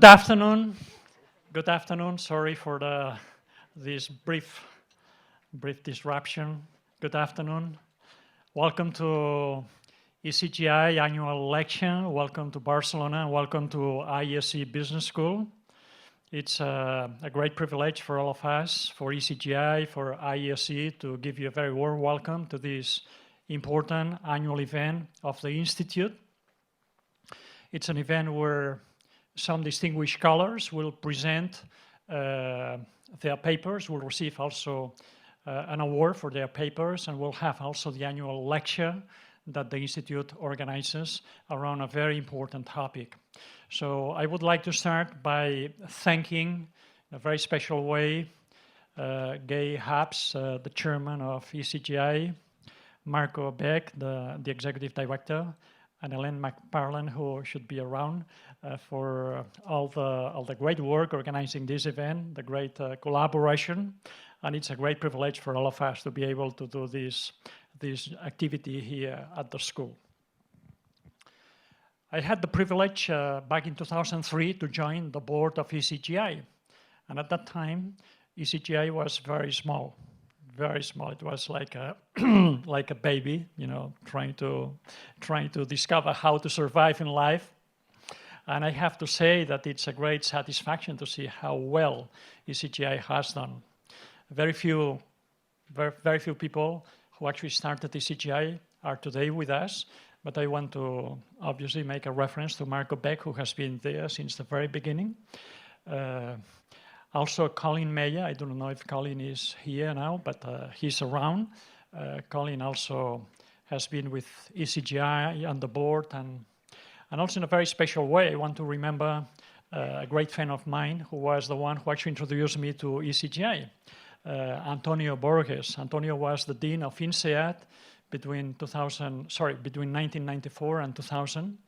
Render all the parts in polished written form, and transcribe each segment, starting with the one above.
Good afternoon. Good afternoon. Sorry for this brief disruption. Good afternoon. Welcome to ECGI annual election. Welcome to Barcelona. Welcome to ISE Business School. It's a great privilege for all of us, for ECGI, for ISE, to give you a very warm welcome to this important annual event of the Institute. It's an event where some distinguished scholars will present their papers, will receive also an award for their papers, and we'll have also the annual lecture that the Institute organizes around a very important topic. So I would like to start by thanking, in a very special way, Guy Habs, the chairman of ECGI, Marco Beck, the executive director, and Elaine McParland, who should be around, for all the great work organizing this event, the great collaboration, and it's a great privilege for all of us to be able to do this activity here at the school. I had the privilege back in 2003 to join the board of ECGI, and at that time, ECGI was very small. Very small. It was like a like a baby, you know, trying to discover how to survive in life. And I have to say that it's a great satisfaction to see how well ECGI has done. Very few people who actually started ECGI are today with us, but I want to obviously make a reference to Marco Beck, who has been there since the very beginning. Also, Colin Meyer, I don't know if Colin is here now, but he's around. Colin also has been with ECGI on the board, and also in a very special way, I want to remember a great friend of mine who was the one who actually introduced me to ECGI, Antonio Borges. Antonio was the dean of INSEAD between 1994 and 2000.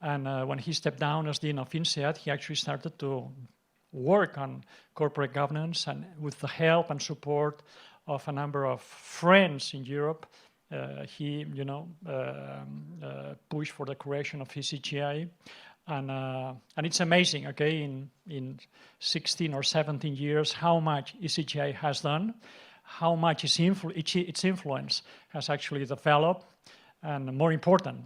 And when he stepped down as dean of INSEAD, he actually started to work on corporate governance, and with the help and support of a number of friends in Europe, he, pushed for the creation of ECGI, and it's amazing, okay, in 16 or 17 years, how much ECGI has done, how much its influence has actually developed, and more important,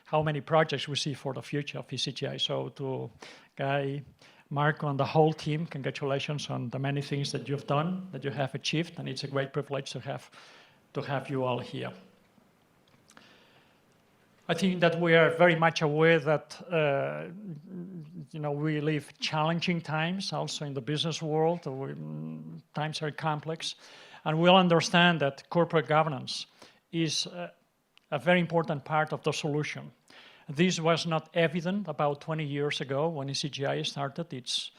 how many projects we see for the future of ECGI. So to Guy, Marco, and the whole team, congratulations on the many things that you've done, that you have achieved, and it's a great privilege to have you all here. I think that we are very much aware that we live challenging times, also in the business world. Times are complex, and we all understand that corporate governance is a very important part of the solution. This was not evident about 20 years ago when ECGI started its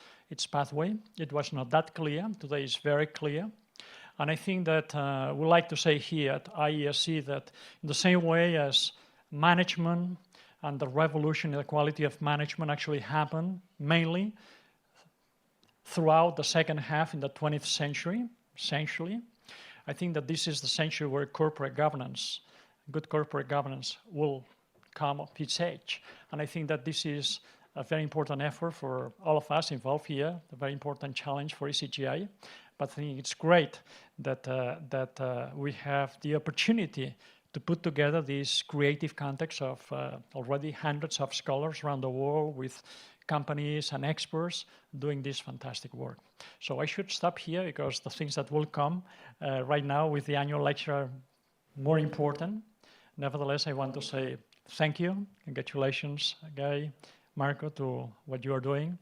pathway. It was not that clear. Today it's very clear. And I think that we like to say here at IESC that in the same way as management and the revolution in the quality of management actually happened mainly throughout the second half in the 20th century, essentially, I think that this is the century where corporate governance, good corporate governance, will come of its age. And I think that this is a very important effort for all of us involved here, a very important challenge for ECGI. But I think it's great that we have the opportunity to put together this creative context of already hundreds of scholars around the world with companies and experts doing this fantastic work. So I should stop here because the things that will come right now with the annual lecture are more important. Nevertheless, I want to say thank you, congratulations, Guy, Marco, to what you are doing,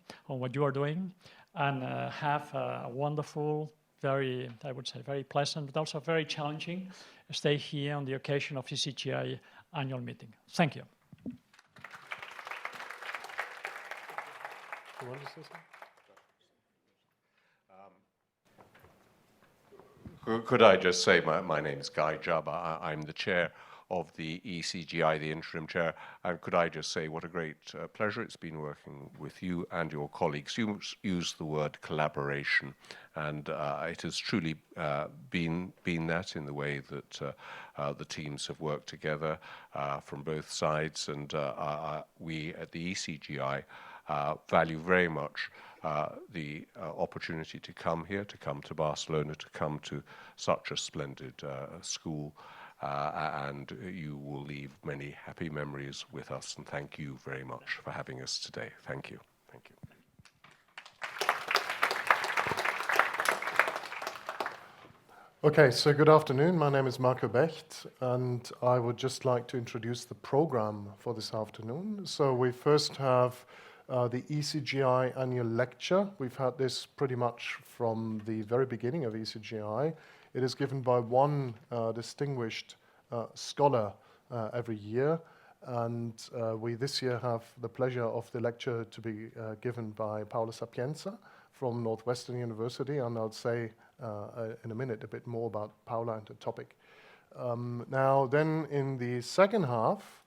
and have a wonderful, very, I would say, very pleasant, but also very challenging stay here on the occasion of ECGI annual meeting. Thank you. You want to say something? Could I just say, my name is Guy Jabbar. I'm the chair of the ECGI, the interim chair, and could I just say what a great pleasure it's been working with you and your colleagues. You used the word collaboration, and it has truly been that in the way that the teams have worked together from both sides, and we at the ECGI value very much the opportunity to come here, to come to Barcelona, to come to such a splendid school, and you will leave many happy memories with us. And thank you very much for having us today. Thank you. Thank you. Okay, so good afternoon. My name is Marco Becht, and I would just like to introduce the program for this afternoon. So we first have the ECGI annual lecture. We've had this pretty much from the very beginning of ECGI. It is given by one distinguished scholar every year, and we this year have the pleasure of the lecture to be given by Paola Sapienza from Northwestern University, and I'll say in a minute a bit more about Paola and the topic. Now then, in the second half,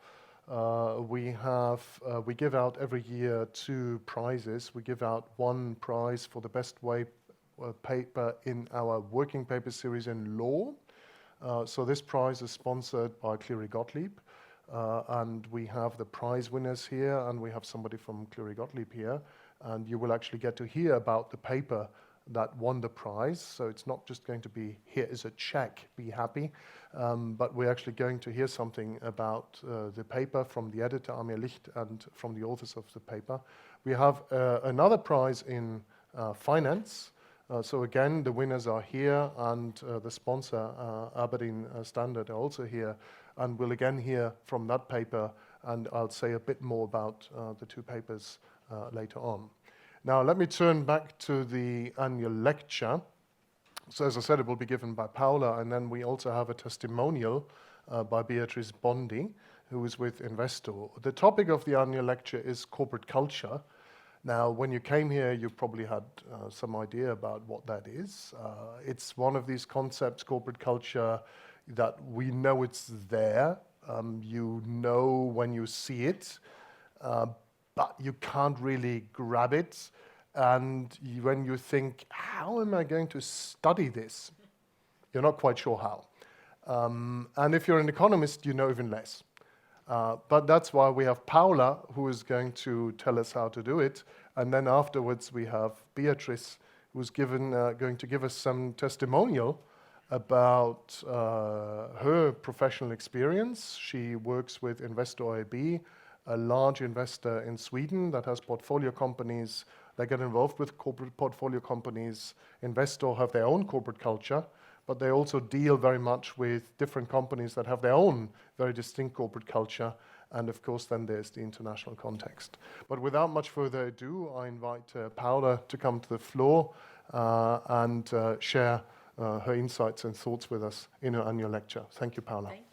we give out every year 2 prizes. We give out 1 prize for the best way paper in our working paper series in law. So this prize is sponsored by Cleary Gottlieb, and we have the prize winners here, and we have somebody from Cleary Gottlieb here, and you will actually get to hear about the paper that won the prize. So it's not just going to be, here is a check, be happy, but we're actually going to hear something about the paper from the editor, Amir Licht, and from the authors of the paper. We have another prize in finance. So again, the winners are here, and the sponsor, Aberdeen Standard, are also here, and we'll again hear from that paper, and I'll say a bit more about the 2 papers later on. Now, let me turn back to the annual lecture. So as I said, it will be given by Paola, and then we also have a testimonial by Beatrice Bondi, who is with Investor. The topic of the annual lecture is corporate culture. Now, when you came here, you probably had some idea about what that is. It's one of these concepts, corporate culture, that we know it's there. You know when you see it, but you can't really grab it. And when you think, how am I going to study this? You're not quite sure how. And if you're an economist, you know even less. But that's why we have Paola, who is going to tell us how to do it. And then afterwards, we have Beatrice, who's going to give us some testimonial about her professional experience. She works with Investor AB, a large investor in Sweden that has portfolio companies. They get involved with corporate portfolio companies. Investor have their own corporate culture, but they also deal very much with different companies that have their own very distinct corporate culture. And of course, then there's the international context. But without much further ado, I invite Paola to come to the floor and share her insights and thoughts with us in her annual lecture. Thank you, Paola. Thank you.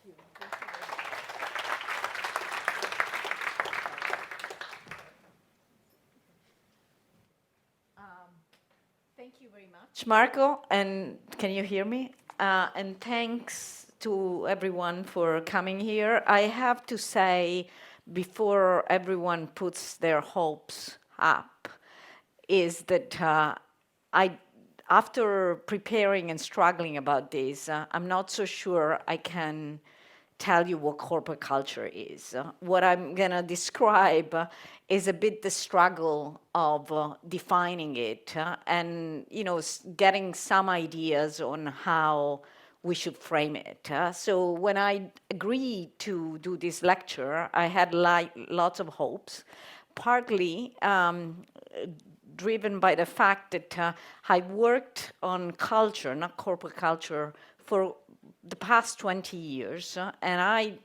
Thank you very much, Marco, and can you hear me? And thanks to everyone for coming here. I have to say, before everyone puts their hopes up, is that after preparing and struggling about this, I'm not so sure I can tell you what corporate culture is. What I'm going to describe is a bit the struggle of defining it and getting some ideas on how we should frame it. So when I agreed to do this lecture, I had lots of hopes, partly driven by the fact that I worked on culture, not corporate culture, for the past 20 years, and I've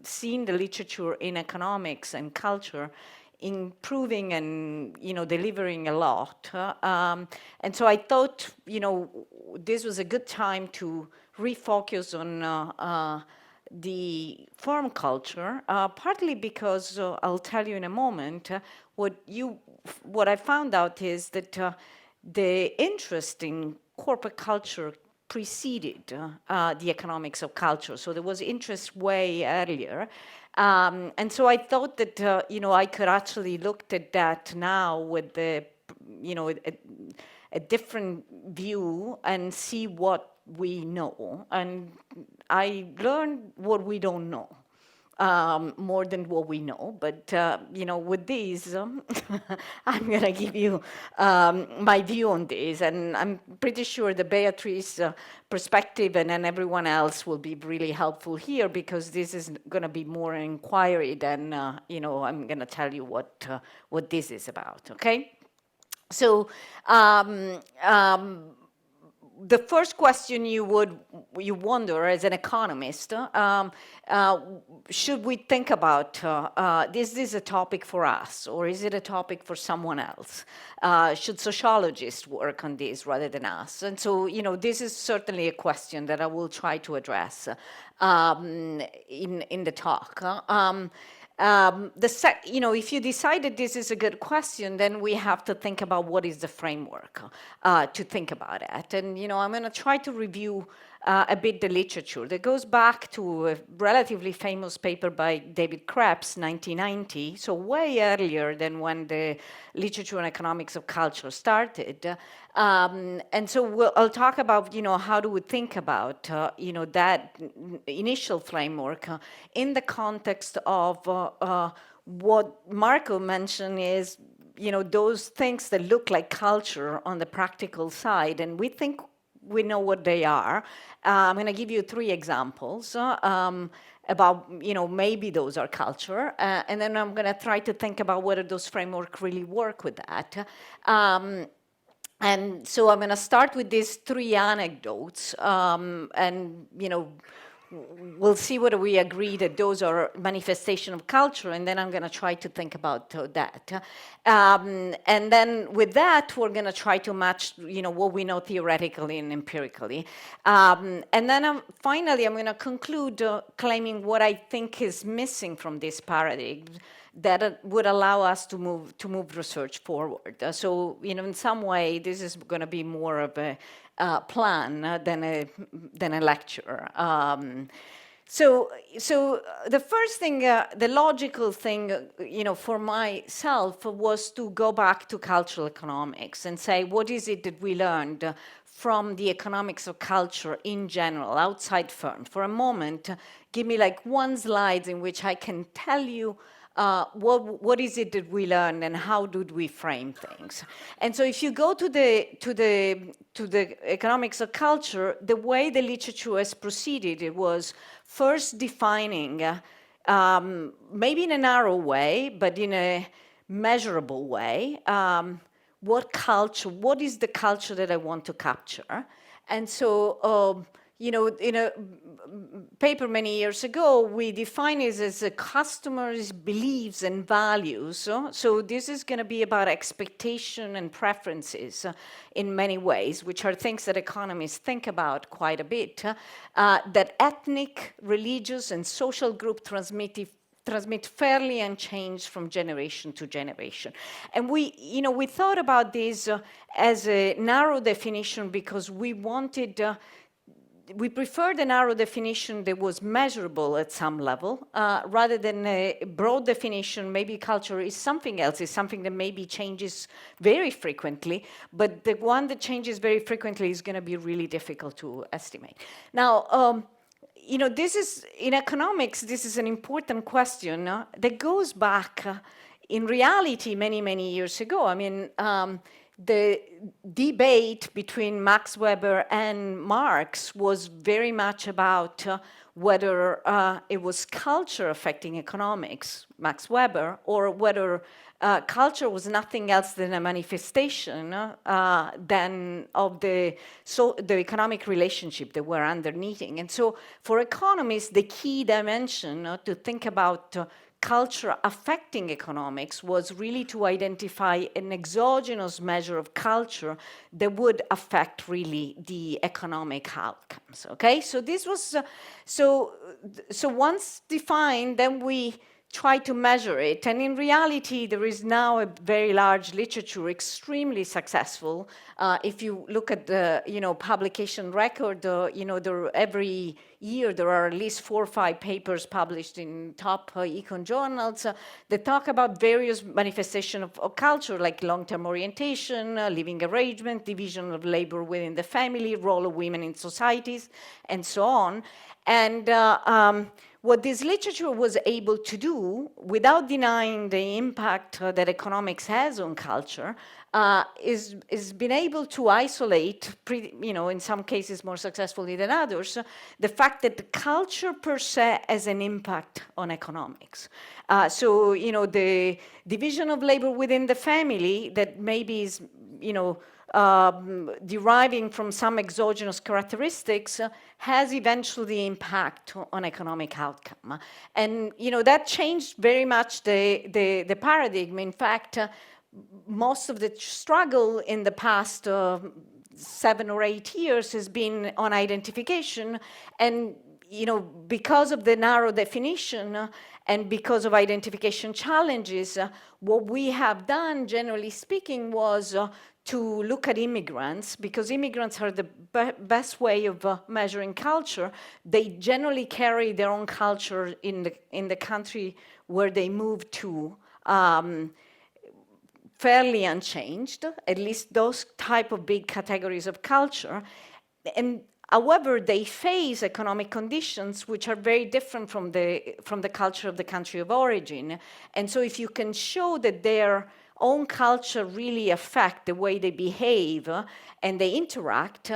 seen the literature in economics and culture improving and delivering a lot. And so I thought this was a good time to refocus on the firm culture, partly because I'll tell you in a moment, what I found out is that the interest in corporate culture preceded the economics of culture. So there was interest way earlier. And so I thought that, I could actually look at that now with a different view and see what we know. And I learned what we don't know. more than what we know. But, with these, I'm going to give you my view on this. And I'm pretty sure the Beatrice's perspective and then everyone else will be really helpful here, because this is going to be more an inquiry than, I'm going to tell you what this is about, okay? So the first question you wonder as an economist, should we think about, is this a topic for us, or is it a topic for someone else? Should sociologists work on this rather than us? And so, this is certainly a question that I will try to address in the talk. If you decided this is a good question, then we have to think about what is the framework to think about it. And, I'm going to try to review a bit the literature that goes back to a relatively famous paper by David Krebs, 1990, so way earlier than when the literature on economics of culture started. And so I'll talk about, how do we think about, that initial framework in the context of what Marco mentioned is, those things that look like culture on the practical side, and we think we know what they are. I'm going to give you 3 examples about, maybe those are culture, and then I'm going to try to think about whether those frameworks really work with that. And so I'm going to start with these 3 anecdotes, and, we'll see whether we agree that those are manifestation of culture, and then I'm going to try to think about that. And then with that, we're going to try to match, what we know theoretically and empirically. And then finally, I'm going to conclude claiming what I think is missing from this paradigm that would allow us to move research forward. So, in some way, this is going to be more of a plan than a lecture. So the first thing, the logical thing, for myself was to go back to cultural economics and say, what is it that we learned from the economics of culture in general, outside firms? For a moment, give me like 1 slide in which I can tell you what is it that we learned and how did we frame things. And so if you go to the economics of culture, the way the literature has proceeded, it was first defining, maybe in a narrow way, but in a measurable way, what is the culture that I want to capture. And so in a paper many years ago, we define it as a customer's beliefs and values. So this is going to be about expectation and preferences in many ways, which are things that economists think about quite a bit, that ethnic, religious, and social group transmit fairly unchanged from generation to generation. And we thought about this as a narrow definition because we we preferred a narrow definition that was measurable at some level, rather than a broad definition. Maybe culture is something else, is something that maybe changes very frequently, but the one that changes very frequently is going to be really difficult to estimate. Now, this is, in economics, this is an important question that goes back, in reality, many, many years ago. I mean, the debate between Max Weber and Marx was very much about whether it was culture affecting economics, Max Weber, or whether culture was nothing else than a manifestation than of the economic relationship that we're underneathing. And so for economists, the key dimension to think about culture affecting economics was really to identify an exogenous measure of culture that would affect really the economic outcomes. Okay, so this was so once defined, then we try to measure it, and in reality, there is now a very large literature, extremely successful. If you look at the publication record, every year there are at least 4 or 5 papers published in top econ journals that talk about various manifestations of culture, like long-term orientation, living arrangement, division of labor within the family, role of women in societies, and so on. And what this literature was able to do, without denying the impact that economics has on culture, is been able to isolate, in some cases more successfully than others, the fact that the culture per se has an impact on economics. So, the division of labor within the family that maybe is, deriving from some exogenous characteristics has eventually impact on economic outcome. And, that changed very much the paradigm. In fact, most of the struggle in the past 7 or 8 years has been on identification. And, because of the narrow definition and because of identification challenges, what we have done, generally speaking, was to look at immigrants, because immigrants are the best way of measuring culture. They generally carry their own culture in the country where they move to, fairly unchanged, at least those type of big categories of culture. And however, they face economic conditions which are very different from the culture of the country of origin. And so if you can show that their own culture really affect the way they behave and they interact,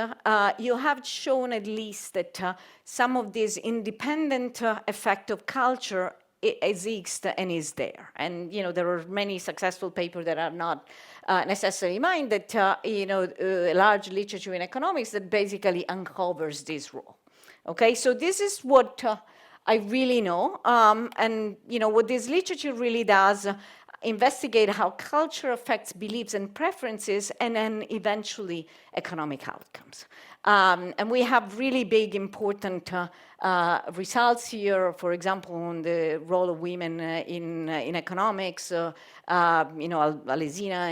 you have shown at least that some of this independent effect of culture exists and is there. And, there are many successful papers that are not necessarily mine that, large literature in economics that basically uncovers this role. Okay, so this is what I really know. And, what this literature really does, investigate how culture affects beliefs and preferences, and then eventually economic outcomes. And we have really big, important results here, for example, on the role of women in economics. Alesina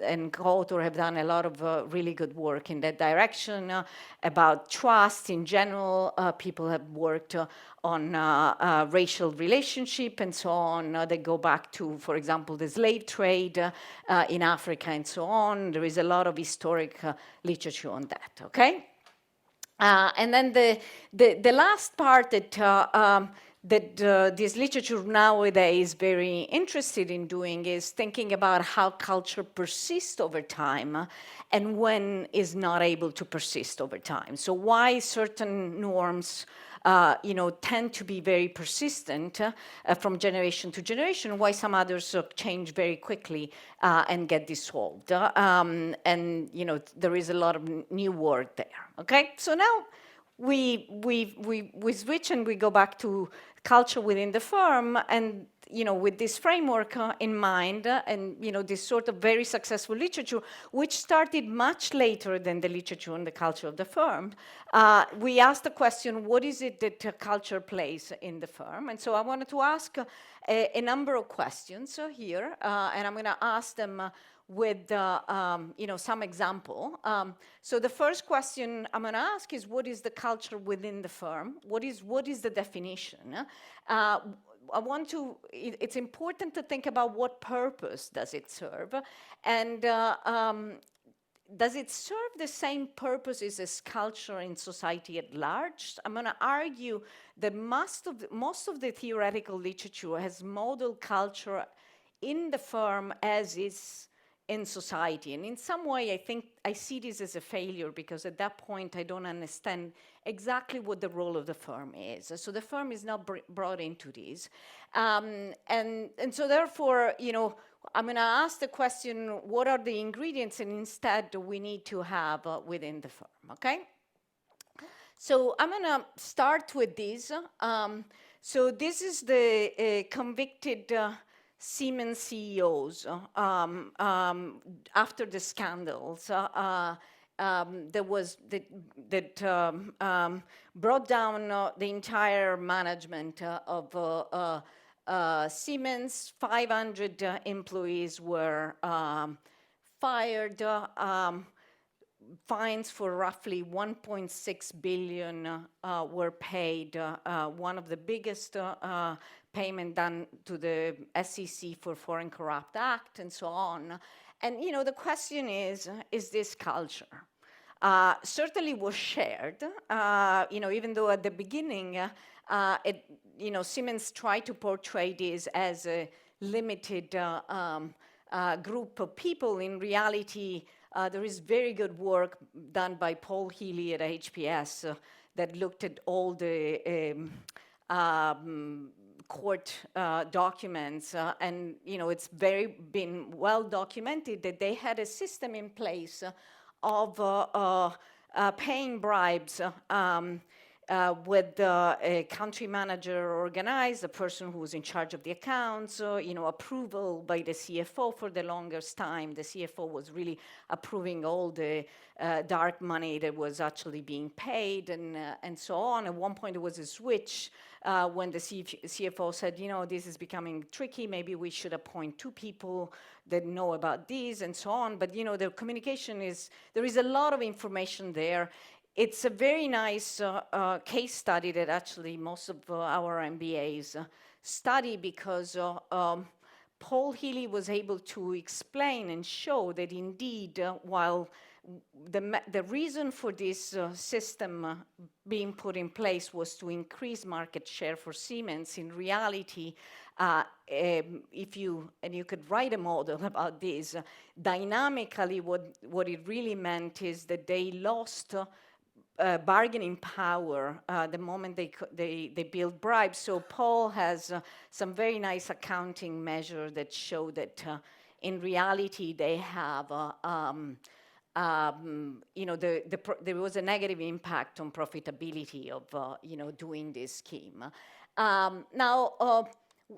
and co-author have done a lot of really good work in that direction. About trust in general, people have worked on racial relationship and so on. They go back to, for example, the slave trade in Africa and so on. There is a lot of historic literature on that, okay? And then the last part that this literature nowadays is very interested in doing is thinking about how culture persists over time and when is not able to persist over time. So why certain norms tend to be very persistent from generation to generation, why some others change very quickly and get dissolved. And, there is a lot of new work there, okay? So now we switch and we go back to culture within the firm, and with this framework in mind, and this sort of very successful literature, which started much later than the literature on the culture of the firm, we asked the question, what is it that culture plays in the firm? And so I wanted to ask a number of questions here, and I'm going to ask them with some example. So the first question I'm going to ask is, what is the culture within the firm? What is the definition? It's important to think about what purpose does it serve, and does it serve the same purposes as culture in society at large? I'm going to argue that most of the theoretical literature has modeled culture in the firm as is in society. And in some way, I think I see this as a failure, because at that point, I don't understand exactly what the role of the firm is. So the firm is not brought into this. And so therefore, I'm going to ask the question, what are the ingredients and instead do we need to have within the firm, okay? So I'm going to start with this. So this is the convicted Siemens CEOs after the scandals that brought down the entire management of Siemens. 500 employees were fired. Fines for roughly 1.6 billion were paid. One of the biggest payment done to the SEC for Foreign Corrupt Act and so on. And the question is this culture? certainly was shared. Even though at the beginning, Siemens tried to portray this as a limited group of people. In reality, there is very good work done by Paul Healy at HPS that looked at all the court documents, and it's been well documented that they had a system in place of paying bribes with a country manager organized, the person who was in charge of the accounts, approval by the CFO for the longest time. The CFO was really approving all the dark money that was actually being paid and so on. At one point, there was a switch when the CFO said, this is becoming tricky. Maybe we should appoint 2 people that know about this and so on. But, the communication there is a lot of information there. It's a very nice case study that actually most of our MBAs study because Paul Healy was able to explain and show that indeed, while the reason for this system being put in place was to increase market share for Siemens, in reality, you could write a model about this, dynamically what it really meant is that they lost bargaining power the moment they build bribes. So Paul has some very nice accounting measure that show that in reality they have there was a negative impact on profitability of doing this scheme. Now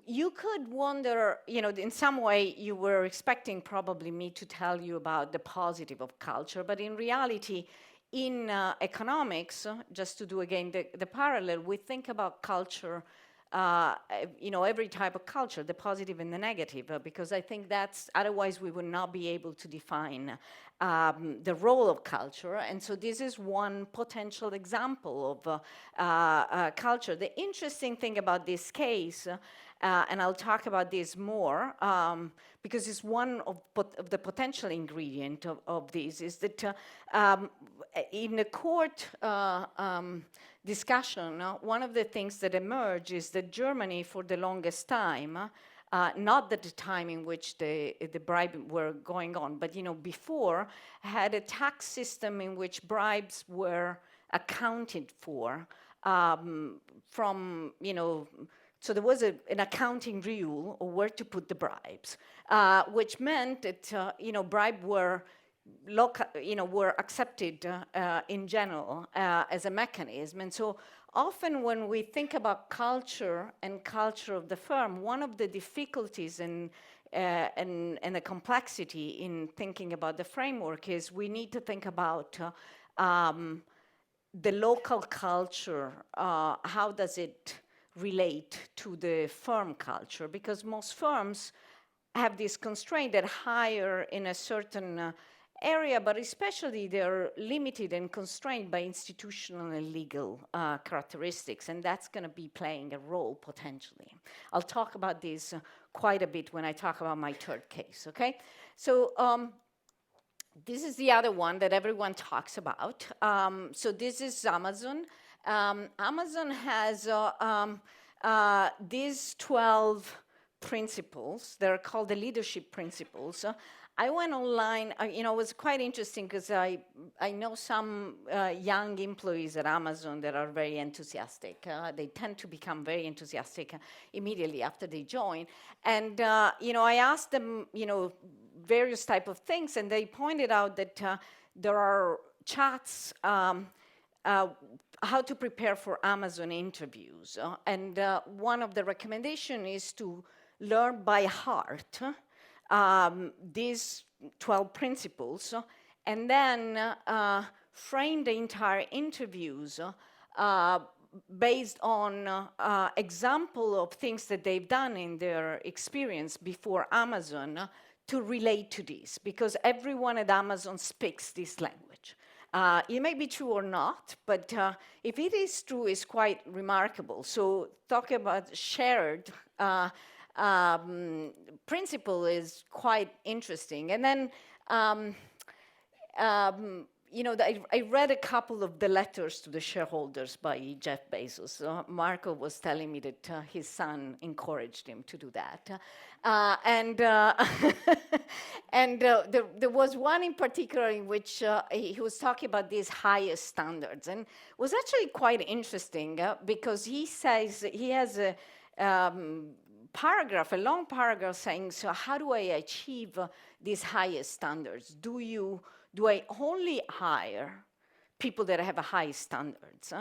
you could wonder, in some way you were expecting probably me to tell you about the positive of culture, but in reality, in economics, just to do again the parallel, we think about culture, every type of culture, the positive and the negative, because I think otherwise we would not be able to define the role of culture. And so this is one potential example of culture. The interesting thing about this case, and I'll talk about this more, because it's one of the potential ingredient of this, is that in the court discussion, one of the things that emerged is that Germany, for the longest time, not at the time in which the bribes were going on, but before, had a tax system in which bribes were accounted for from, so there was an accounting rule of where to put the bribes, which meant that bribes were were accepted in general as a mechanism. And so often when we think about culture and culture of the firm, one of the difficulties and the complexity in thinking about the framework is we need to think about the local culture, how does it relate to the firm culture? Because most firms have this constraint that hire in a certain area, but especially they're limited and constrained by institutional and legal characteristics, and that's going to be playing a role potentially. I'll talk about this quite a bit when I talk about my third case, okay? So this is the other one that everyone talks about. So this is Amazon. Amazon has these 12 principles. They're called the leadership principles. I went online, it was quite interesting because I know some young employees at Amazon that are very enthusiastic. They tend to become very enthusiastic immediately after they join. And, I asked them, various type of things, and they pointed out that there are chats, how to prepare for Amazon interviews. And one of the recommendations is to learn by heart these 12 principles, and then frame the entire interviews based on example of things that they've done in their experience before Amazon to relate to this, because everyone at Amazon speaks this language. It may be true or not, but if it is true, it's quite remarkable. So talk about shared principle is quite interesting. And then, I read a couple of the letters to the shareholders by Jeff Bezos. Marco was telling me that his son encouraged him to do that. There was one in particular in which he was talking about these highest standards, and it was actually quite interesting because he says he has a paragraph, a long paragraph saying, so how do I achieve these highest standards? Do I only hire people that have a high standards?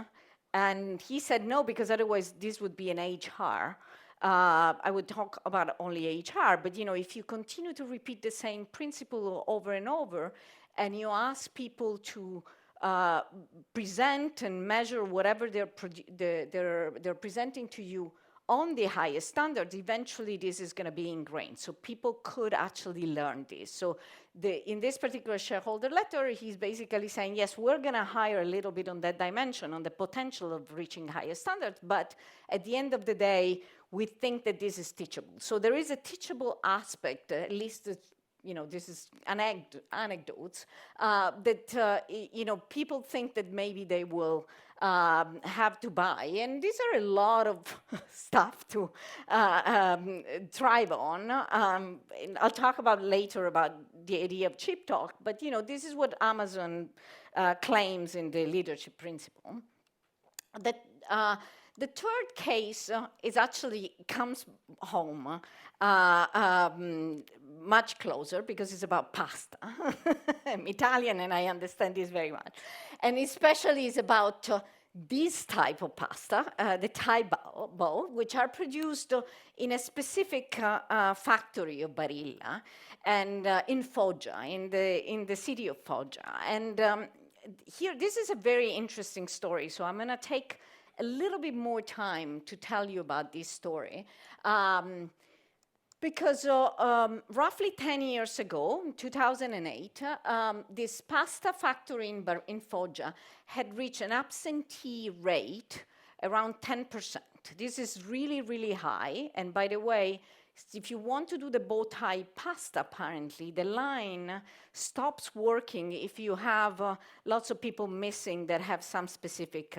And he said no, because otherwise this would be an HR. I would talk about only HR, but if you continue to repeat the same principle over and over, and you ask people to present and measure whatever they're presenting to you on the highest standards, eventually this is going to be ingrained. So people could actually learn this. So in this particular shareholder letter, he's basically saying, yes, we're going to hire a little bit on that dimension, on the potential of reaching higher standards, but at the end of the day, we think that this is teachable. So there is a teachable aspect, at least this is anecdotes, that, people think that maybe they will have to buy. And these are a lot of stuff to thrive on. And I'll talk about later about the idea of cheap talk, but this is what Amazon claims in the leadership principle. That the third case is actually comes home much closer because it's about pasta. I'm Italian and I understand this very much. And especially it's about this type of pasta, the Thai bowl, which are produced in a specific factory of Barilla and in Foggia, in the city of Foggia. And here, this is a very interesting story, so I'm going to take a little bit more time to tell you about this story. Because roughly 10 years ago, in 2008, this pasta factory in Foggia had reached an absentee rate around 10%. This is really, really high. And by the way, if you want to do the bow tie pasta, apparently, the line stops working if you have lots of people missing that have some specific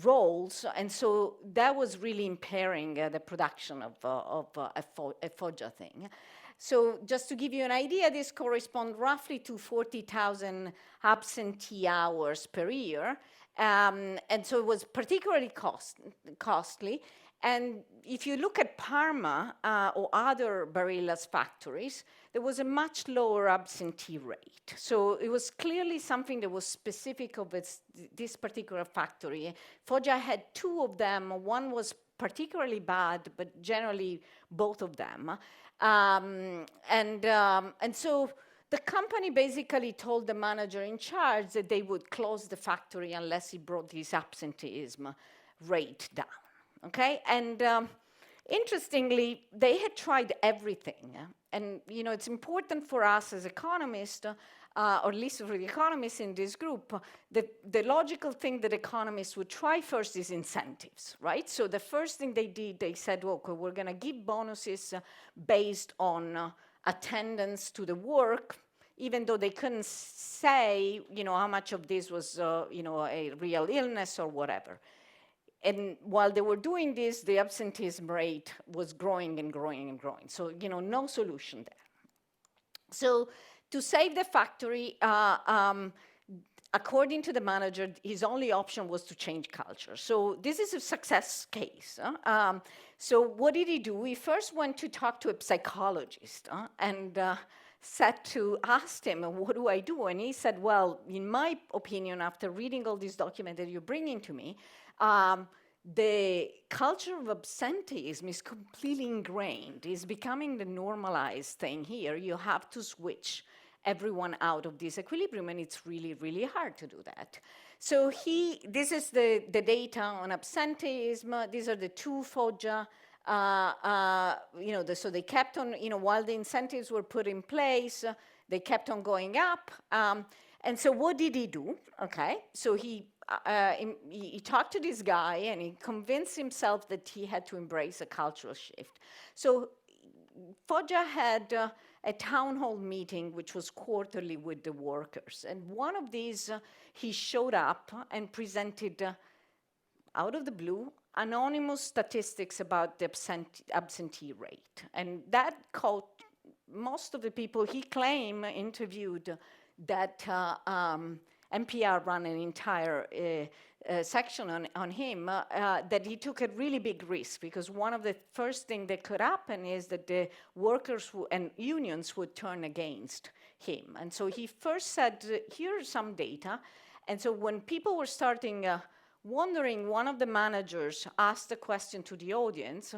roles, and so that was really impairing the production of a Foggia thing. So just to give you an idea, this corresponds roughly to 40,000 absentee hours per year, and so it was particularly costly. And if you look at Parma or other Barilla's factories, there was a much lower absentee rate. So it was clearly something that was specific of this particular factory. Foggia had two of them. One was particularly bad, but generally both of them. And so the company basically told the manager in charge that they would close the factory unless he brought this absenteeism rate down. Okay, and interestingly, they had tried everything. And, it's important for us as economists, or at least for the economists in this group, the logical thing that economists would try first is incentives, right? So the first thing they did, they said, okay, we're going to give bonuses based on attendance to the work, even though they couldn't say, how much of this was, a real illness or whatever. And while they were doing this, the absenteeism rate was growing and growing and growing. So, no solution there. So to save the factory, according to the manager, his only option was to change culture. So this is a success case. So what did he do? He first went to talk to a psychologist and asked him, what do I do? And he said, well, in my opinion, after reading all these documents that you're bringing to me, the culture of absenteeism is completely ingrained. It's becoming the normalized thing here. You have to switch everyone out of this equilibrium, and it's really, really hard to do that. So this is the data on absenteeism. These are the two Foggia. So they kept on, while the incentives were put in place, they kept on going up. And so what did he do? Okay, so he talked to this guy and he convinced himself that he had to embrace a cultural shift. So Foggia had a town hall meeting, which was quarterly with the workers. And one of these, he showed up and presented, out of the blue, anonymous statistics about the absentee rate. And that caught most of the people he claimed interviewed that NPR ran an entire section on him, that he took a really big risk, because one of the first things that could happen is that the workers and unions would turn against him. And so he first said, here's some data. And so when people were starting wondering, one of the managers asked a question to the audience,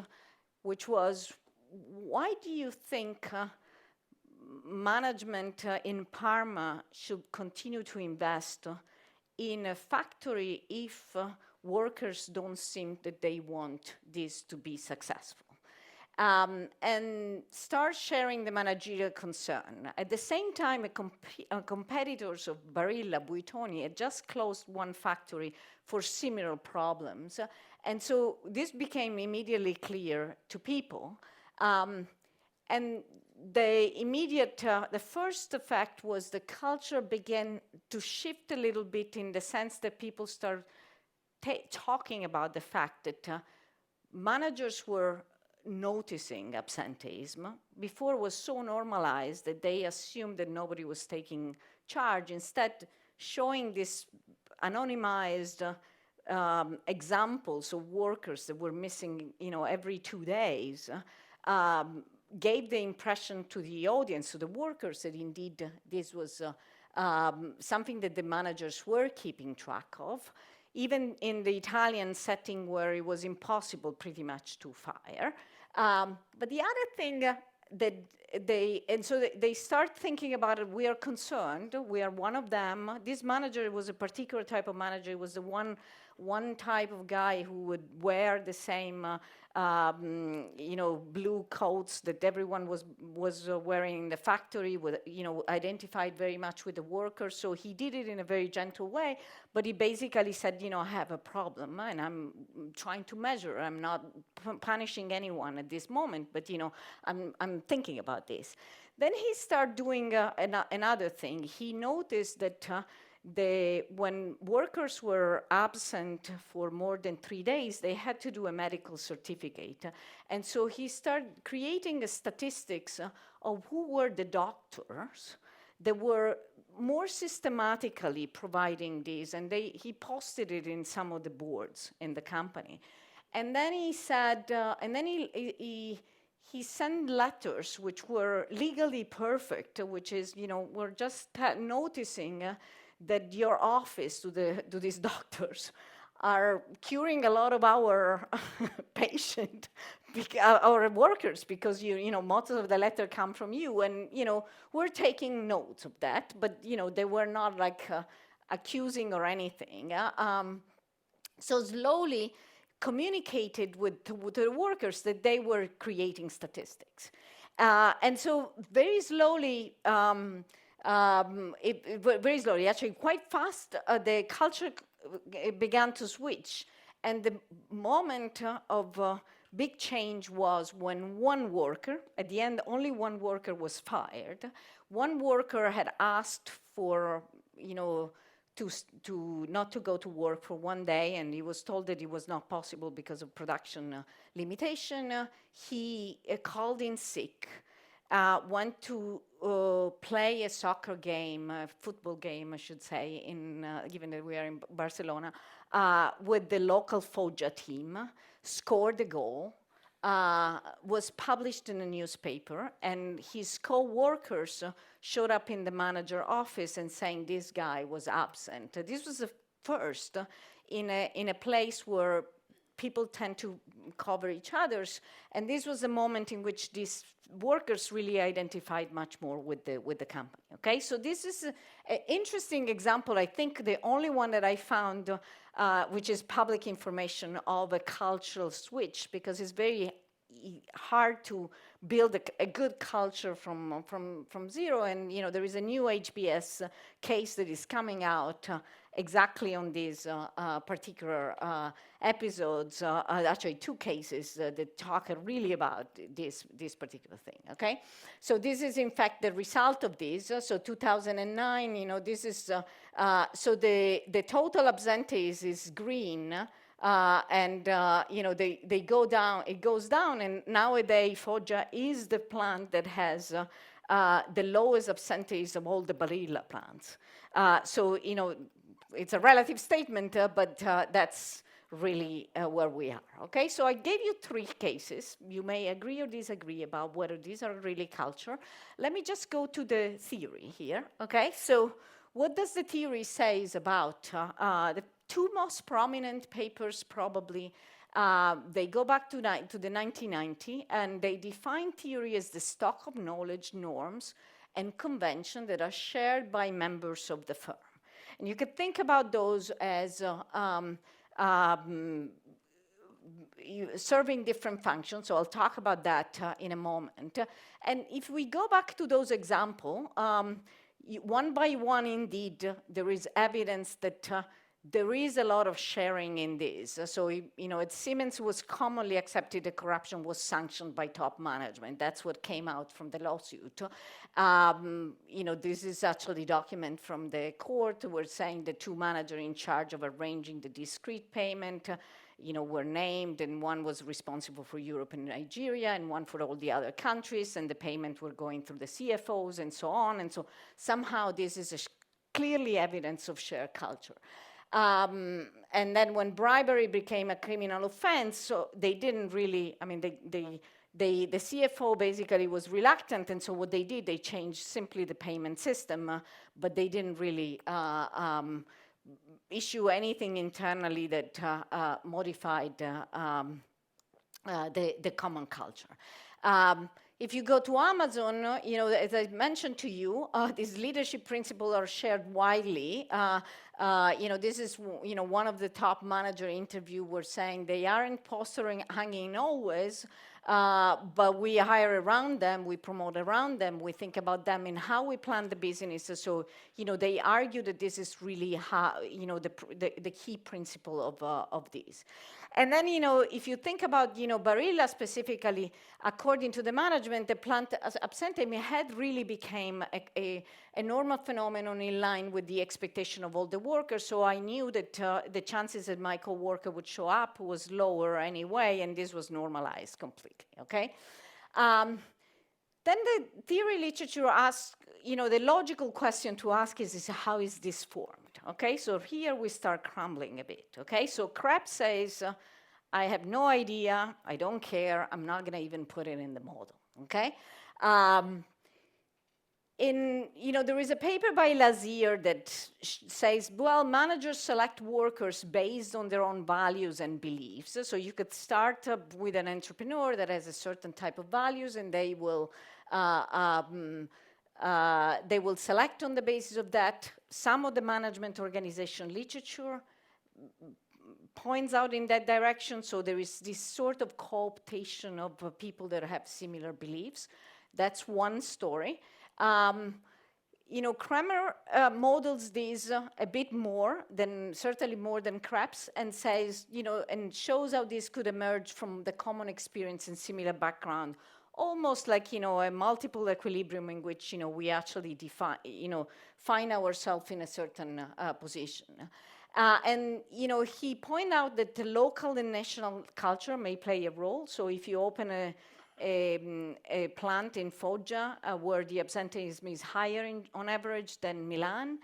which was, why do you think management in Parma should continue to invest in a factory if workers don't seem that they want this to be successful? And start sharing the managerial concern. At the same time, competitors of Barilla, Buitoni, had just closed one factory for similar problems. And so this became immediately clear to people. And the first effect was the culture began to shift a little bit, in the sense that people started talking about the fact that managers were noticing absenteeism. Before, it was so normalized that they assumed that nobody was taking charge. Instead, showing this anonymized examples of workers that were missing, every 2 days, gave the impression to the audience, to the workers, that indeed this was something that the managers were keeping track of, even in the Italian setting where it was impossible pretty much to fire. But the other thing that they start thinking about it, we are concerned, we are one of them. This manager was a particular type of manager. It was the one type of guy who would wear the same blue coats that everyone was wearing in the factory, with, identified very much with the workers. So he did it in a very gentle way, but he basically said, I have a problem and I'm trying to measure. I'm not punishing anyone at this moment, but I'm thinking about this. Then he started doing another thing. He noticed that when workers were absent for more than 3 days, they had to do a medical certificate. And so he started creating statistics of who were the doctors that were more systematically providing these, and he posted it in some of the boards in the company. And then he said, he sent letters which were legally perfect, which is, we're just noticing that your office to these doctors are curing a lot of our patient, our workers, because most of the letter come from you, and we're taking notes of that, but they were not like accusing or anything. So slowly communicated with the workers that they were creating statistics, and so very slowly. Very slowly, actually quite fast, the culture began to switch. And the moment of big change was when one worker, at the end, only one worker was fired. One worker had asked for, to not to go to work for 1 day, and he was told that it was not possible because of production limitation. He called in sick. Went to play a soccer game, a football game, I should say, given that we are in Barcelona, with the local Foggia team, scored a goal, was published in a newspaper, and his co-workers showed up in the manager office and saying this guy was absent. This was the first in a place where people tend to cover each other's, and this was a moment in which these workers really identified much more with the company. Okay, so this is an interesting example. I think the only one that I found, which is public information, of a cultural switch, because it's very hard to build a good culture from zero. And there is a new HBS case that is coming out exactly on these particular episodes. Actually, 2 cases that talk really about this particular thing. Okay, so this is in fact the result of this. So 2009, this is so the total absentees is green. And they go down, it goes down, and nowadays Foggia is the plant that has the lowest absentees of all the Barilla plants. So it's a relative statement, but that's really where we are. Okay, so I gave you 3 cases. You may agree or disagree about whether these are really culture. Let me just go to the theory here. Okay, so what does the theory say about the 2 most prominent papers? Probably they go back to the 1990, and they define theory as the stock of knowledge, norms, and convention that are shared by members of the firm. And you could think about those as serving different functions. So I'll talk about that in a moment. And if we go back to those examples, one by one, indeed, there is evidence that there is a lot of sharing in this. So, at Siemens was commonly accepted that corruption was sanctioned by top management. That's what came out from the lawsuit. This is actually a document from the court. We're saying the 2 managers in charge of arranging the discrete payment, were named, and one was responsible for Europe and Nigeria, and one for all the other countries, and the payment were going through the CFOs and so on. And so somehow this is clearly evidence of shared culture. And then when bribery became a criminal offense, so they didn't really, the CFO basically was reluctant, and so what they did, they changed simply the payment system, but they didn't really issue anything internally that modified the common culture. If you go to Amazon, as I mentioned to you, these leadership principles are shared widely. This is, one of the top manager interview were saying they aren't posturing hanging always, but we hire around them, we promote around them, we think about them in how we plan the business. So, they argue that this is really how, the key principle of this. And then, if you think about, Barilla specifically, according to the management, the plant absenteeism had really became a normal phenomenon in line with the expectation of all the workers. So I knew that the chances that my coworker would show up was lower anyway, and this was normalized completely, okay? Then the theory literature asks, the logical question to ask is how is this formed, okay? So here we start crumbling a bit, okay? So Krebs says, I have no idea, I don't care, I'm not gonna even put it in the model, okay? There is a paper by Lazier that says, well, managers select workers based on their own values and beliefs. So you could start with an entrepreneur that has a certain type of values, and they will select on the basis of that. Some of the management organization literature points out in that direction. So there is this sort of cooptation of people that have similar beliefs. That's one story. Kramer models this a bit more than, certainly more than Krebs, and says, and shows how this could emerge from the common experience and similar background, almost like, a multiple equilibrium in which, we actually define, find ourselves in a certain position. And, he pointed out that the local and national culture may play a role. So if you open a plant in Foggia where the absenteeism is higher on average than Milan,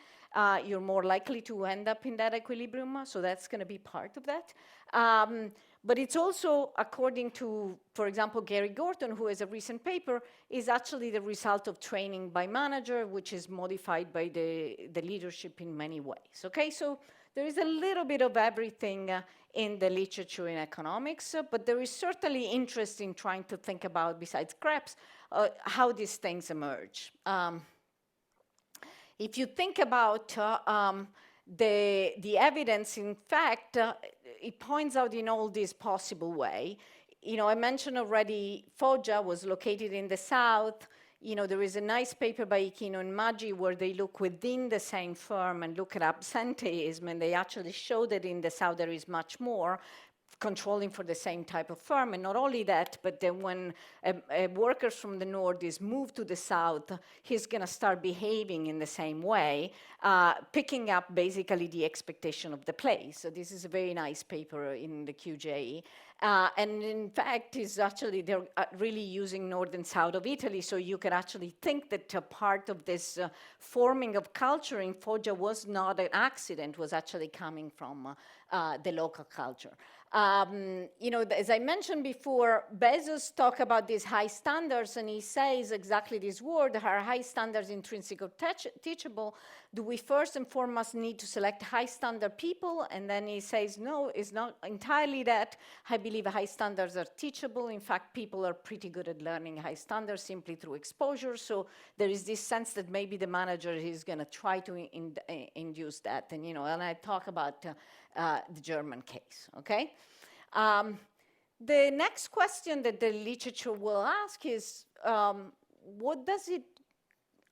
you're more likely to end up in that equilibrium. So that's going to be part of that. But it's also, according to, for example, Gary Gorton, who has a recent paper, is actually the result of training by manager, which is modified by the leadership in many ways. Okay, so there is a little bit of everything in the literature in economics, but there is certainly interest in trying to think about, besides Krebs, how these things emerge. If you think about the evidence, in fact, it points out in all this possible way. I mentioned already Foggia was located in the south. There is a nice paper by Ikino and Maggi where they look within the same firm and look at absenteeism, and they actually show that in the south there is much more controlling for the same type of firm. And not only that, but then when a worker from the north is moved to the south, he's going to start behaving in the same way, picking up basically the expectation of the place. So this is a very nice paper in the QJE. And in fact, they're really using north and south of Italy, so you can actually think that a part of this forming of culture in Foggia was not an accident, was actually coming from the local culture. As I mentioned before, Bezos talked about these high standards, and he says exactly this word: are high standards intrinsic or teachable? Do we first and foremost need to select high standard people? And then he says, no, it's not entirely that. I believe high standards are teachable. In fact, people are pretty good at learning high standards simply through exposure. So there is this sense that maybe the manager is going to try to induce that. And, and I talk about the German case, okay? The next question that the literature will ask is, what does it,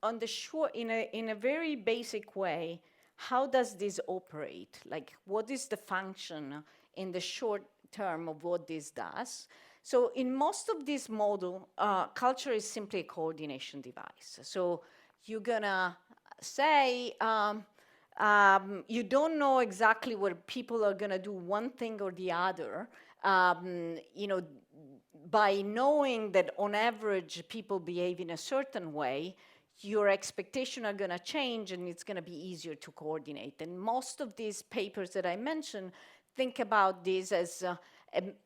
on the short, in a very basic way, how does this operate? Like, what is the function in the short term of what this does? So in most of this model, culture is simply a coordination device. So you're gonna say, you don't know exactly where people are gonna do one thing or the other. By knowing that on average people behave in a certain way, your expectations are going to change and it's going to be easier to coordinate. And most of these papers that I mentioned think about this as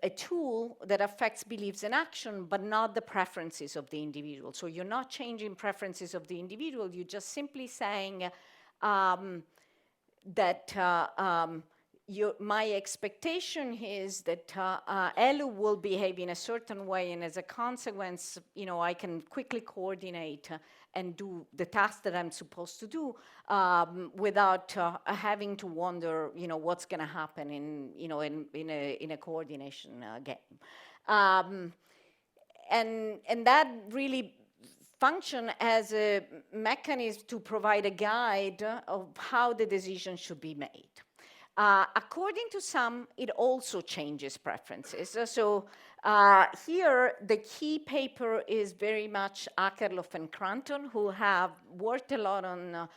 a tool that affects beliefs and action, but not the preferences of the individual. So you're not changing preferences of the individual, you're just simply saying that my expectation is that Elu will behave in a certain way, and as a consequence, I can quickly coordinate and do the task that I'm supposed to do without having to wonder, what's going to happen in a coordination game. And that really function as a mechanism to provide a guide of how the decision should be made. According to some, it also changes preferences. So here, the key paper is very much Akerlof and Cranton, who have worked a lot on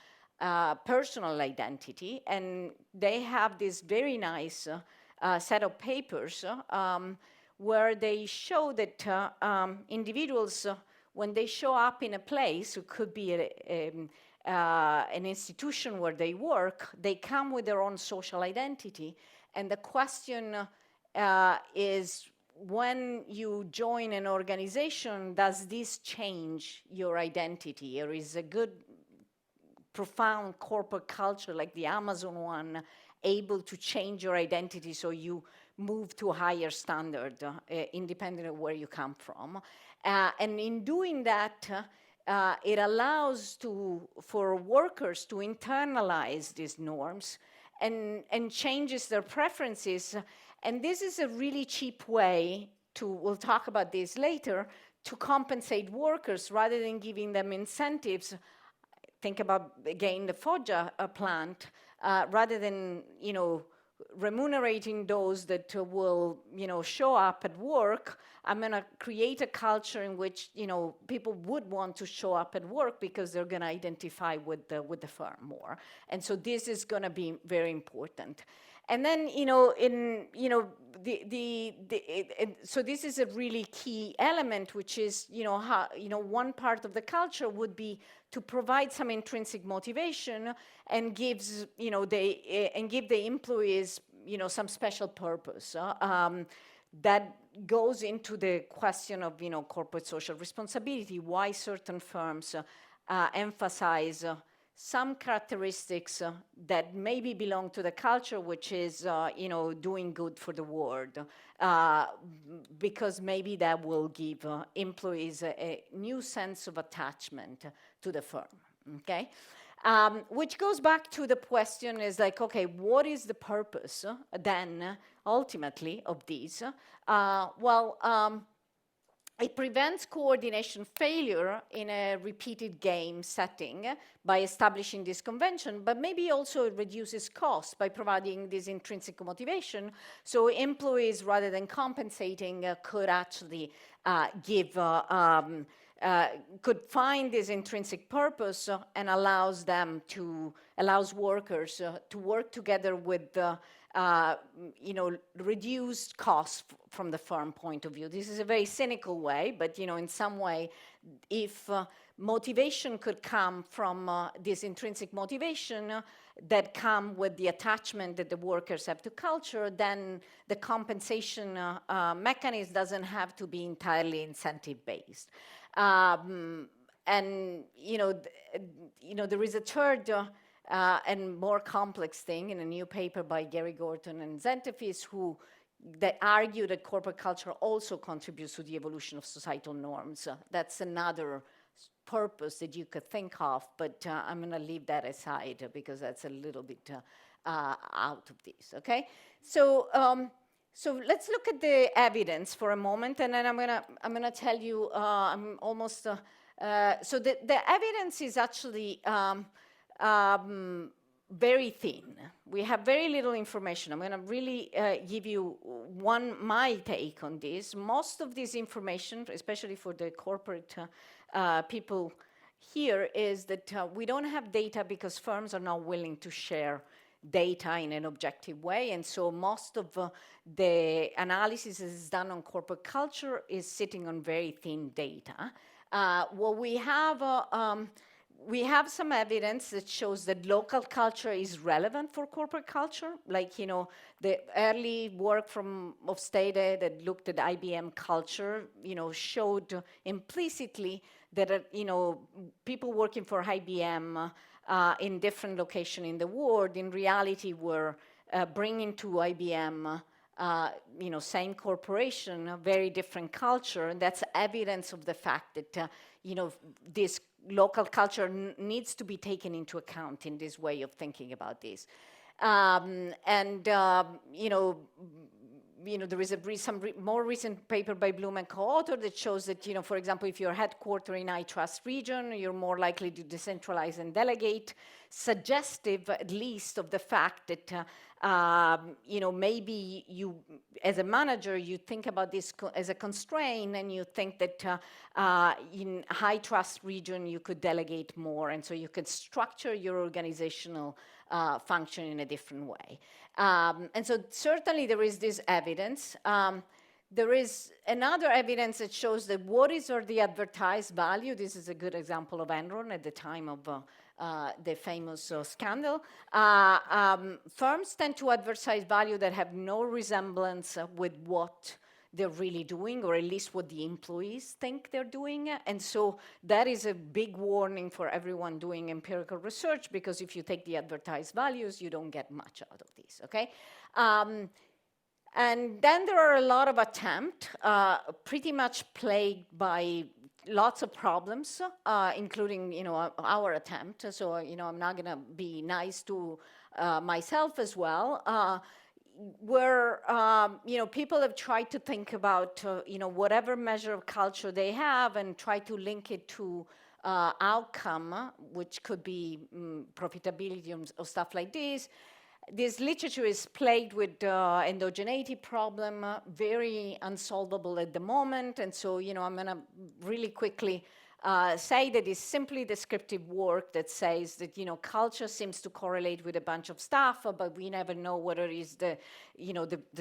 personal identity, and they have this very nice set of papers where they show that individuals, when they show up in a place, it could be an institution where they work, they come with their own social identity. And the question is, when you join an organization, does this change your identity? Or is a good, profound corporate culture like the Amazon one able to change your identity so you move to a higher standard independent of where you come from? And in doing that, it allows for workers to internalize these norms and changes their preferences. And this is a really cheap way we'll talk about this later, to compensate workers rather than giving them incentives. Think about, again, the Foggia plant, rather than, remunerating those that will, show up at work. I'm going to create a culture in which, people would want to show up at work because they're going to identify with the firm more. And so this is going to be very important. And then, so this is a really key element, which is, how, one part of the culture would be to provide some intrinsic motivation and gives, and give the employees, some special purpose. That goes into the question of, corporate social responsibility, why certain firms emphasize some characteristics that maybe belong to the culture, which is, doing good for the world, because maybe that will give employees a new sense of attachment to the firm, okay? Which goes back to the question is like, okay, what is the purpose then ultimately of these? It prevents coordination failure in a repeated game setting by establishing this convention, but maybe also it reduces cost by providing this intrinsic motivation. So employees, rather than compensating, could actually could find this intrinsic purpose and allows workers to work together with reduced costs from the firm point of view. This is a very cynical way, but in some way, if motivation could come from this intrinsic motivation that come with the attachment that the workers have to culture, then the compensation mechanism doesn't have to be entirely incentive-based. And there is a third and more complex thing in a new paper by Gary Gorton and Zentefis, that argue that corporate culture also contributes to the evolution of societal norms. That's another purpose that you could think of, but I'm going to leave that aside because that's a little bit out of this. Okay, so let's look at the evidence for a moment, and then I'm gonna tell you. I'm almost. So the evidence is actually very thin. We have very little information. I'm going to really give you my take on this. Most of this information, especially for the corporate people here, is that we don't have data because firms are not willing to share data in an objective way. And so most of the analysis that is done on corporate culture is sitting on very thin data. What we have some evidence that shows that local culture is relevant for corporate culture. Like, the early work of Stade that looked at IBM culture, showed implicitly that, people working for IBM in different locations in the world, in reality, were bringing to IBM same corporation, a very different culture, and that's evidence of the fact that, this local culture needs to be taken into account in this way of thinking about this. There is some more recent paper by Bloom and co-author that shows that, for example, if you're headquartered in high-trust region, you're more likely to decentralize and delegate, suggestive at least of the fact that, maybe you, as a manager, you think about this as a constraint, and you think that in high-trust region, you could delegate more, and so you could structure your organizational function in a different way. And so certainly there is this evidence. There is another evidence that shows that what is the advertised value. This is a good example of Enron at the time of the famous scandal. Firms tend to advertise value that have no resemblance with what they're really doing, or at least what the employees think they're doing. And so that is a big warning for everyone doing empirical research, because if you take the advertised values, you don't get much out of this, okay? And then there are a lot of attempts, pretty much plagued by lots of problems, including, our attempt. So, I'm not going to be nice to myself as well. Where people have tried to think about whatever measure of culture they have and try to link it to outcome, which could be profitability or stuff like this. This literature is plagued with endogeneity problem, very unsolvable at the moment, and so I'm going to really quickly say that it's simply descriptive work that says that culture seems to correlate with a bunch of stuff, but we never know whether it's the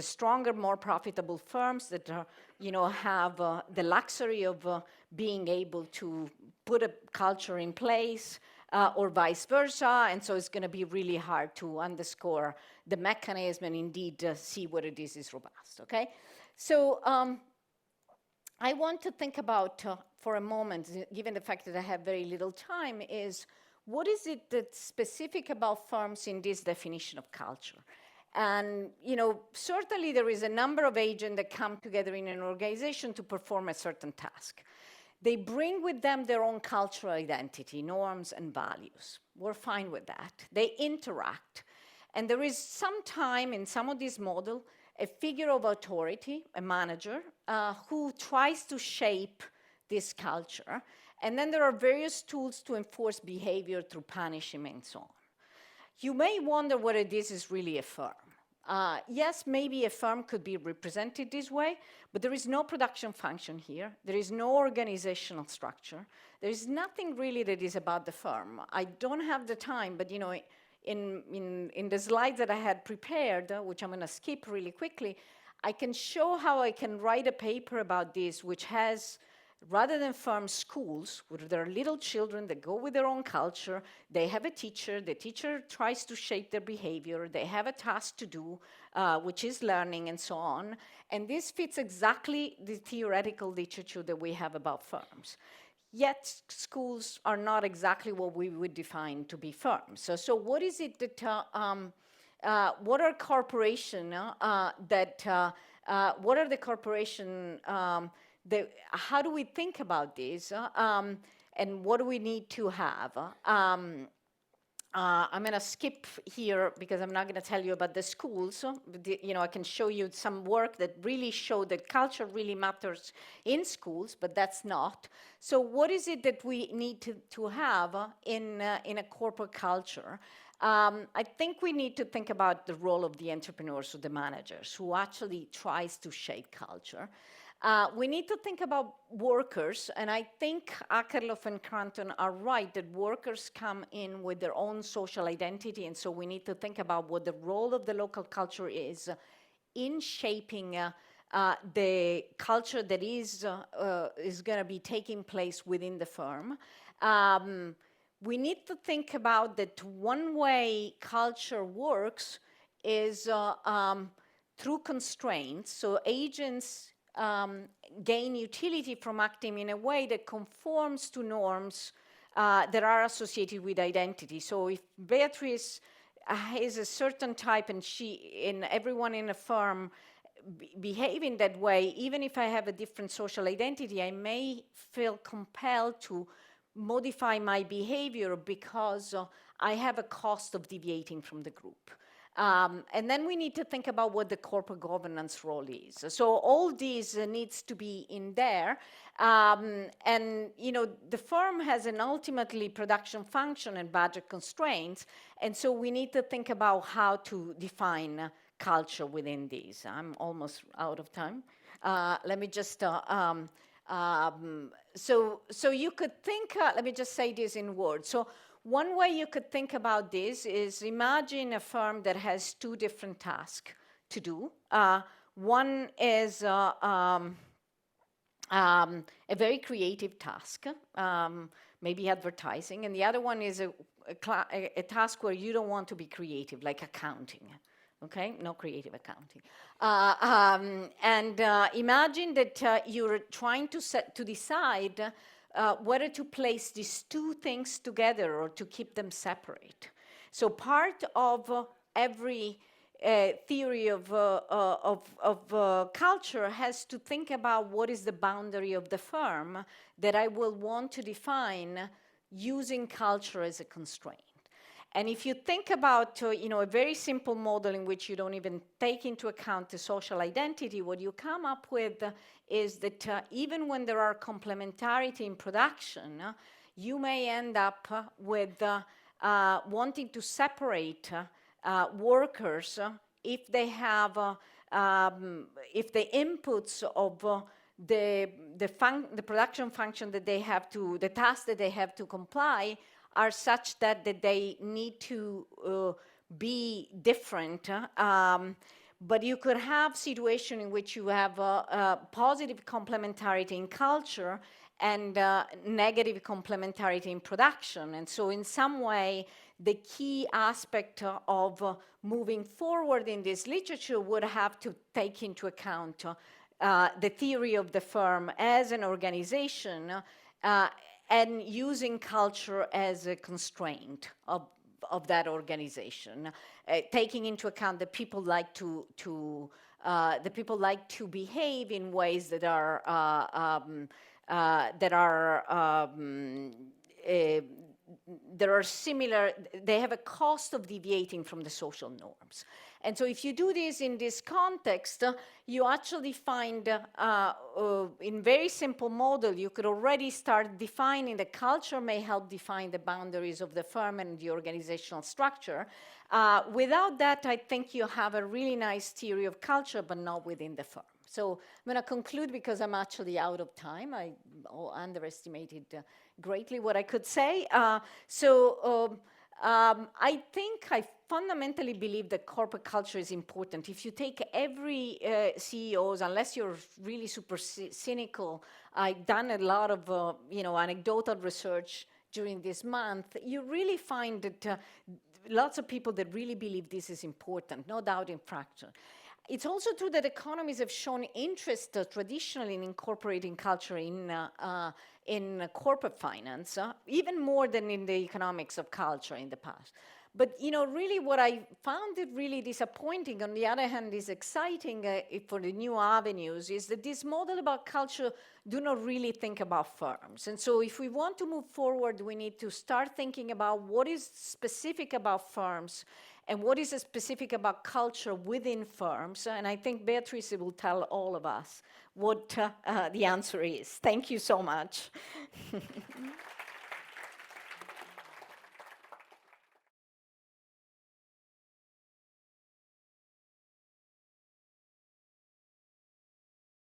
stronger, more profitable firms that are have the luxury of being able to put a culture in place, or vice versa, and so it's going to be really hard to underscore the mechanism and indeed see whether this is robust. Okay, so. I want to think about, for a moment, given the fact that I have very little time, is what is it that's specific about firms in this definition of culture? And, certainly there is a number of agents that come together in an organization to perform a certain task. They bring with them their own cultural identity, norms, and values. We're fine with that. They interact. And there is some time in some of these models a figure of authority, a manager, who tries to shape this culture. And then there are various tools to enforce behavior through punishment and so on. You may wonder whether this is really a firm. Yes, maybe a firm could be represented this way, but there is no production function here. There is no organizational structure. There is nothing really that is about the firm. I don't have the time, but in the slides that I had prepared, which I'm going to skip really quickly, I can show how I can write a paper about this, which has, rather than firm, schools, where there are little children that go with their own culture. They have a teacher. The teacher tries to shape their behavior. They have a task to do, which is learning and so on. And this fits exactly the theoretical literature that we have about firms. Yet schools are not exactly what we would define to be firms. So what is it that, what are corporations what are the corporation, how do we think about this, and what do we need to have? I'm going to skip here because I'm not going to tell you about the schools. I can show you some work that really show that culture really matters in schools, but that's not. So what is it that we need to have in a corporate culture? I think we need to think about the role of the entrepreneurs or the managers who actually tries to shape culture. We need to think about workers, and I think Akerlof and Cranton are right that workers come in with their own social identity, and so we need to think about what the role of the local culture is in shaping the culture that is going to be taking place within the firm. We need to think about that one way culture works is through constraints. So agents gain utility from acting in a way that conforms to norms that are associated with identity. So if Beatrice is a certain type and everyone in a firm behaving that way, even if I have a different social identity, I may feel compelled to modify my behavior because I have a cost of deviating from the group. And then we need to think about what the corporate governance role is. So all these needs to be in there. And, the firm has an ultimately production function and budget constraints. And so we need to think about how to define culture within these. I'm almost out of time. Let me just, so you could think, let me just say this in words. So one way you could think about this is imagine a firm that has two different tasks to do. One is a very creative task, maybe advertising, and the other one is a task where you don't want to be creative, like accounting. Okay, no creative accounting. Imagine that you're trying to decide whether to place these two things together or to keep them separate. So part of every theory of culture has to think about what is the boundary of the firm that I will want to define using culture as a constraint. And if you think about, a very simple model in which you don't even take into account the social identity, what you come up with is that even when there are complementarity in production, you may end up with wanting to separate workers if they have, if the inputs of the production function that they have to, the task that they have to comply are such that they need to be different. But you could have situation in which you have positive complementarity in culture and negative complementarity in production. And so in some way, the key aspect of moving forward in this literature would have to take into account the theory of the firm as an organization and using culture as a constraint of that organization, taking into account that people like to behave in ways that are there are similar, they have a cost of deviating from the social norms. And so if you do this in this context, you actually find, in very simple model, you could already start defining the culture may help define the boundaries of the firm and the organizational structure. Without that, I think you have a really nice theory of culture, but not within the firm. So I'm going to conclude because I'm actually out of time. I underestimated greatly what I could say. I think I fundamentally believe that corporate culture is important. If you take every CEOs, unless you're really super cynical, I've done a lot of anecdotal research during this month, you really find that lots of people that really believe this is important, no doubt in fracture. It's also true that economies have shown interest traditionally in incorporating culture in corporate finance, even more than in the economics of culture in the past. But really what I found it really disappointing, on the other hand is exciting for the new avenues, is that this model about culture do not really think about firms. And so if we want to move forward, we need to start thinking about what is specific about firms and what is specific about culture within firms. And I think Beatrice will tell all of us what the answer is. Thank you so much.